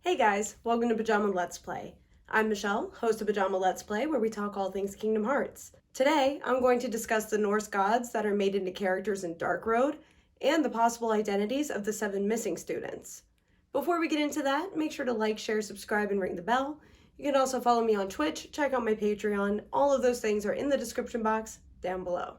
Hey guys, welcome to Pajama Let's Play. I'm Michelle, host of Pajama Let's Play, where we talk all things Kingdom Hearts. Today, I'm going to discuss the Norse gods that are made into characters in Dark Road, and the possible identities of the 7 missing students. Before we get into that, make sure to like, share, subscribe, and ring the bell. You can also follow me on Twitch, check out my Patreon. All of those things are in the description box down below.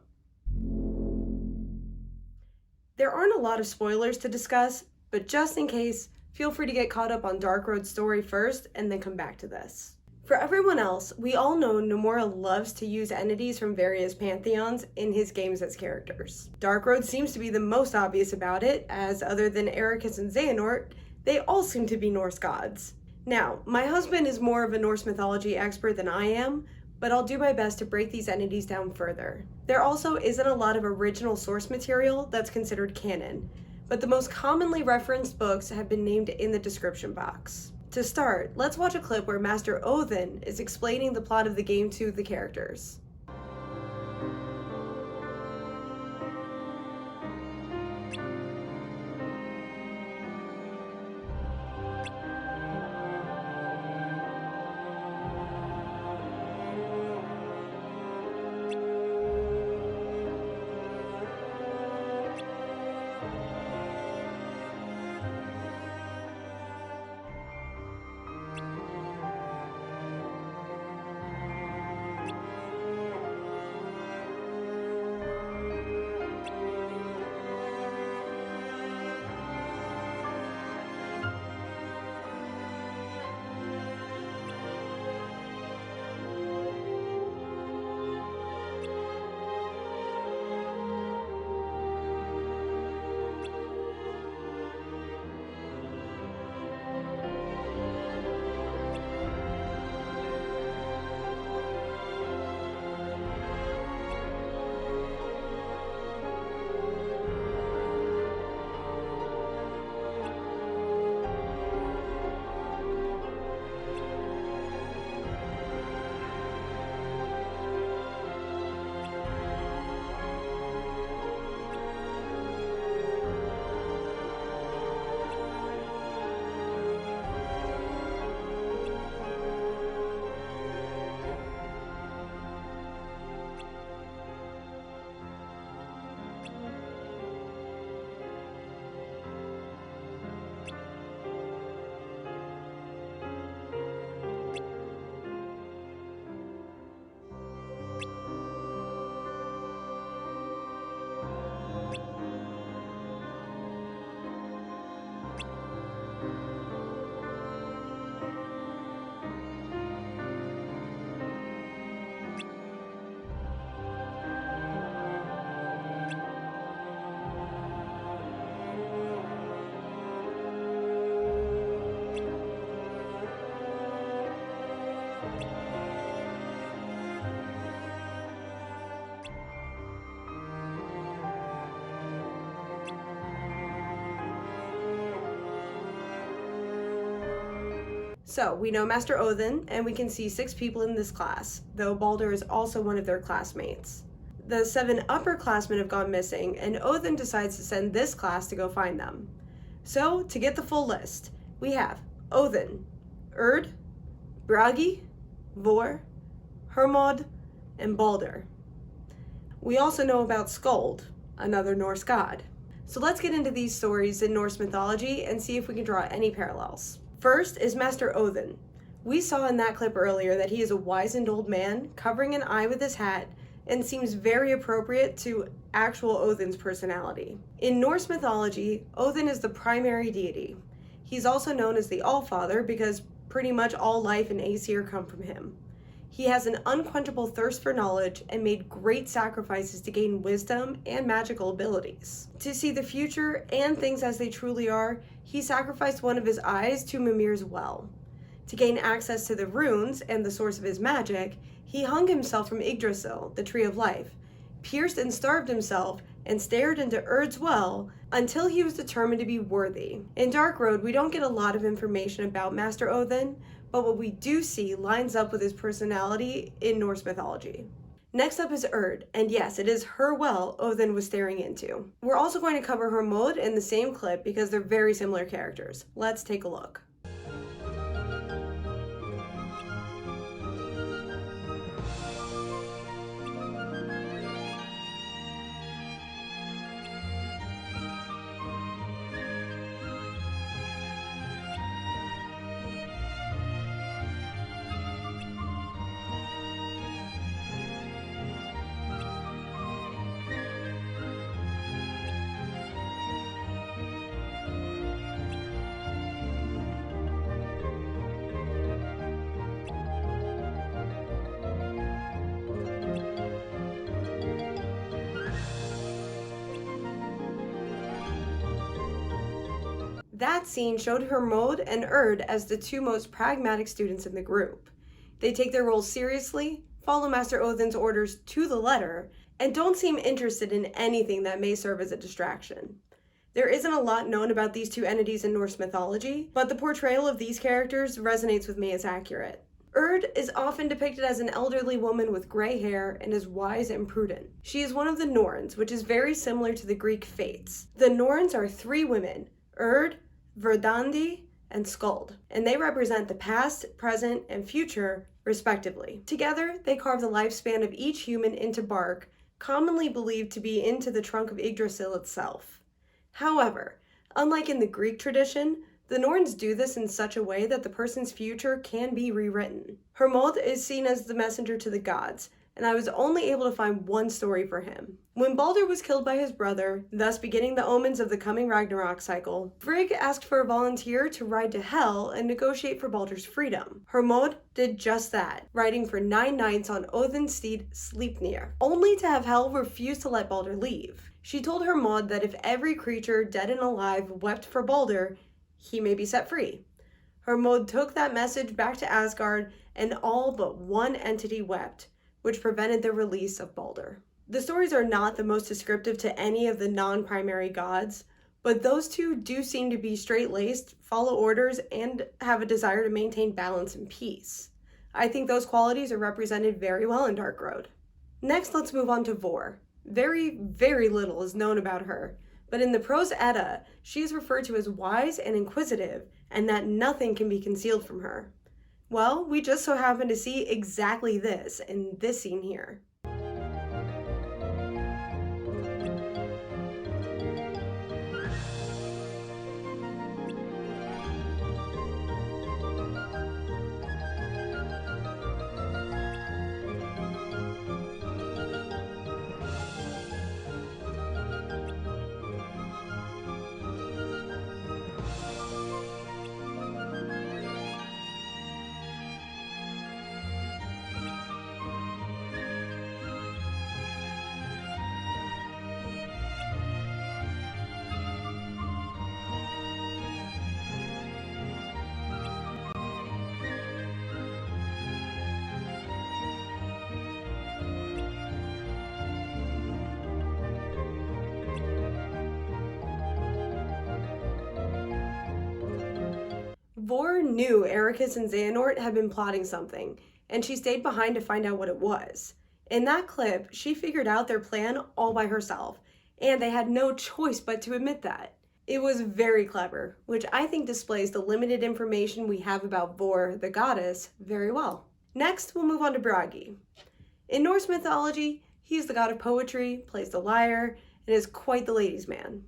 There aren't a lot of spoilers to discuss, but just in case, feel free to get caught up on Dark Road's story first and then come back to this. For everyone else, we all know Nomura loves to use entities from various pantheons in his games as characters. Dark Road seems to be the most obvious about it, as other than Ericus and Xehanort, they all seem to be Norse gods. Now, my husband is more of a Norse mythology expert than I am, but I'll do my best to break these entities down further. There also isn't a lot of original source material that's considered canon, but the most commonly referenced books have been named in the description box. To start, let's watch a clip where Master Odin is explaining the plot of the game to the characters. So, we know Master Odin, and we can see 6 people in this class, though Baldur is also one of their classmates. The 7 upperclassmen have gone missing, and Odin decides to send this class to go find them. So, to get the full list, we have Odin, Erd, Bragi, Vore, Hermod, and Baldur. We also know about Skuld, another Norse god. So let's get into these stories in Norse mythology and see if we can draw any parallels. First is Master Odin. We saw in that clip earlier that he is a wizened old man covering an eye with his hat and seems very appropriate to actual Odin's personality. In Norse mythology, Odin is the primary deity. He's also known as the Allfather because pretty much all life in Aesir come from him. He has an unquenchable thirst for knowledge and made great sacrifices to gain wisdom and magical abilities. To see the future and things as they truly are, he sacrificed one of his eyes to Mimir's well. To gain access to the runes and the source of his magic, he hung himself from Yggdrasil, the Tree of Life, pierced and starved himself, and stared into Erd's well until he was determined to be worthy. In Dark Road, we don't get a lot of information about Master Odin, but what we do see lines up with his personality in Norse mythology. Next up is Erd, and yes, it is her well Odin was staring into. We're also going to cover Hermod in the same clip because they're very similar characters. Let's take a look. That scene showed Hermod and Erd as the two most pragmatic students in the group. They take their roles seriously, follow Master Odin's orders to the letter, and don't seem interested in anything that may serve as a distraction. There isn't a lot known about these two entities in Norse mythology, but the portrayal of these characters resonates with me as accurate. Erd is often depicted as an elderly woman with gray hair and is wise and prudent. She is one of the Norns, which is very similar to the Greek Fates. The Norns are three women, Erd, Verdandi, and Skuld, and they represent the past, present, and future, respectively. Together, they carve the lifespan of each human into bark, commonly believed to be into the trunk of Yggdrasil itself. However, unlike in the Greek tradition, the Norns do this in such a way that the person's future can be rewritten. Hermod is seen as the messenger to the gods, and I was only able to find one story for him. When Baldur was killed by his brother, thus beginning the omens of the coming Ragnarok cycle, Frigg asked for a volunteer to ride to Hel and negotiate for Baldur's freedom. Hermod did just that, riding for 9 nights on Odin's steed Sleipnir, only to have Hel refuse to let Baldur leave. She told Hermod that if every creature, dead and alive, wept for Baldur, he may be set free. Hermod took that message back to Asgard, and all but one entity wept, which prevented the release of Baldur. The stories are not the most descriptive to any of the non-primary gods, but those two do seem to be straight-laced, follow orders, and have a desire to maintain balance and peace. I think those qualities are represented very well in Dark Road. Next, let's move on to Vore. Very, very little is known about her, but in the Prose Edda, she is referred to as wise and inquisitive, and that nothing can be concealed from her. Well, we just so happen to see exactly this in this scene here. Vore knew Ericus and Xehanort had been plotting something, and she stayed behind to find out what it was. In that clip, she figured out their plan all by herself, and they had no choice but to admit that. It was very clever, which I think displays the limited information we have about Vore, the goddess, very well. Next, we'll move on to Bragi. In Norse mythology, he is the god of poetry, plays the lyre, and is quite the ladies' man.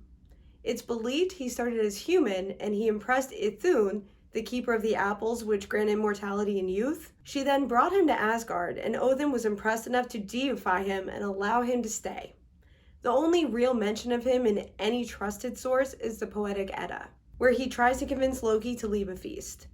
It's believed he started as human, and he impressed Ithun, the keeper of the apples which grant immortality and youth. She then brought him to Asgard, and Odin was impressed enough to deify him and allow him to stay. The only real mention of him in any trusted source is the Poetic Edda, where he tries to convince Loki to leave a feast.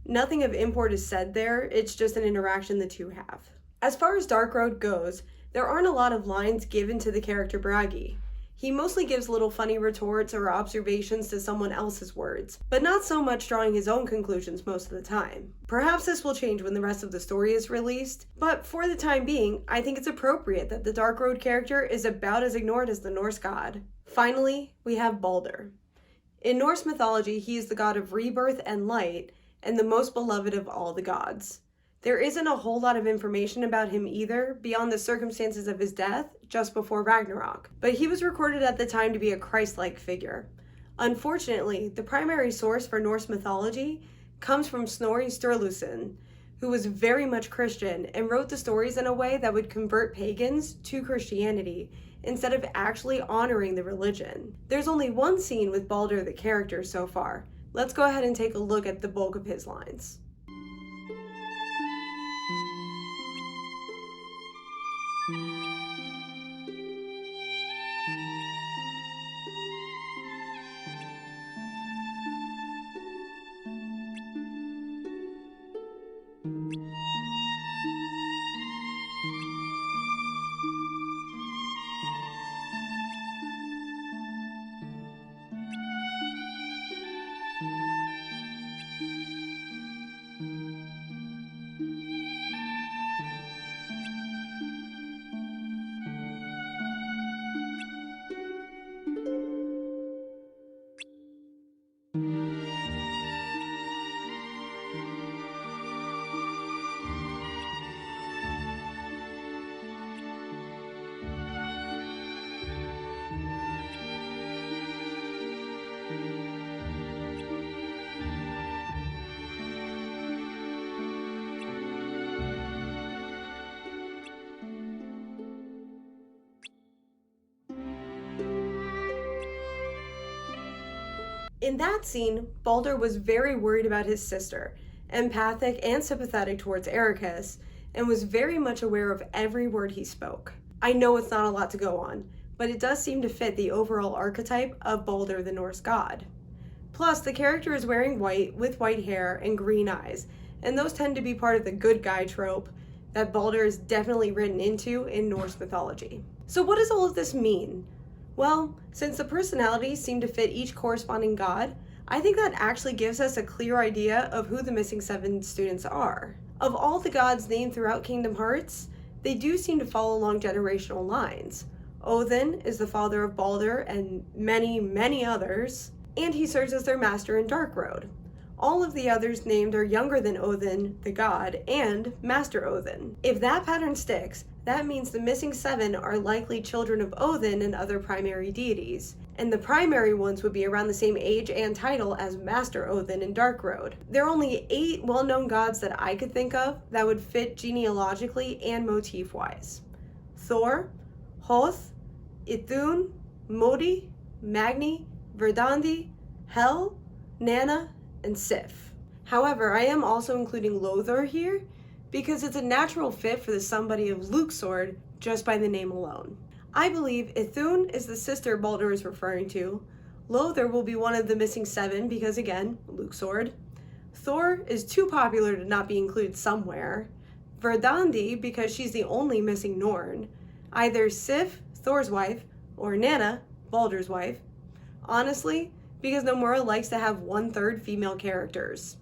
Nothing of import is said there, it's just an interaction the two have. As far as Dark Road goes, there aren't a lot of lines given to the character Bragi. He mostly gives little funny retorts or observations to someone else's words, but not so much drawing his own conclusions most of the time. Perhaps this will change when the rest of the story is released, but for the time being, I think it's appropriate that the Dark Road character is about as ignored as the Norse god. Finally, we have Baldur. In Norse mythology, he is the god of rebirth and light, and the most beloved of all the gods. There isn't a whole lot of information about him either, beyond the circumstances of his death just before Ragnarok, but he was recorded at the time to be a Christ-like figure. Unfortunately, the primary source for Norse mythology comes from Snorri Sturluson, who was very much Christian and wrote the stories in a way that would convert pagans to Christianity instead of actually honoring the religion. There's only one scene with Baldur the character so far. Let's go ahead and take a look at the bulk of his lines. In that scene, Balder was very worried about his sister, empathic and sympathetic towards Ericus, and was very much aware of every word he spoke. I know it's not a lot to go on, but it does seem to fit the overall archetype of Balder the Norse god. Plus, the character is wearing white with white hair and green eyes, and those tend to be part of the good guy trope that Balder is definitely written into in Norse mythology. So what does all of this mean? Well, since the personalities seem to fit each corresponding god, I think that actually gives us a clear idea of who the missing 7 students are. Of all the gods named throughout Kingdom Hearts, they do seem to follow along generational lines. Odin is the father of Balder and many, many others, and he serves as their master in Dark Road. All of the others named are younger than Odin, the god, and Master Odin. If that pattern sticks, that means the missing 7 are likely children of Odin and other primary deities, and the primary ones would be around the same age and title as Master Odin in Dark Road. There are only 8 well-known gods that I could think of that would fit genealogically and motif-wise. Thor, Hoth, Ithun, Modi, Magni, Verdandi, Hel, Nanna, and Sif. However, I am also including Lothar here because it's a natural fit for the somebody of Luxord just by the name alone. I believe Ithun is the sister Balder is referring to. Lothar will be one of the missing 7 because, again, Luxord. Thor is too popular to not be included somewhere. Verdandi because she's the only missing Norn. Either Sif, Thor's wife, or Nanna, Balder's wife. Honestly, because Nomura likes to have 1/3 female characters.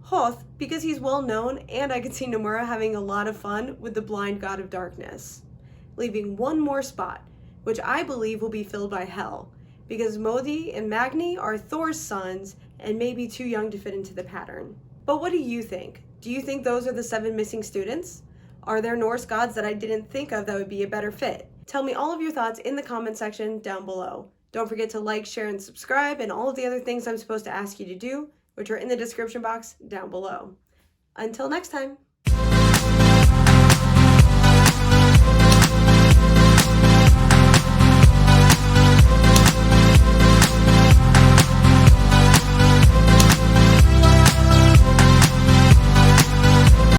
Hoth, because he's well known and I could see Nomura having a lot of fun with the blind god of darkness. Leaving one more spot, which I believe will be filled by Hel, because Modi and Magni are Thor's sons and may be too young to fit into the pattern. But what do you think? Do you think those are the 7 missing students? Are there Norse gods that I didn't think of that would be a better fit? Tell me all of your thoughts in the comment section down below. Don't forget to like, share, and subscribe, and all of the other things I'm supposed to ask you to do, which are in the description box down below. Until next time.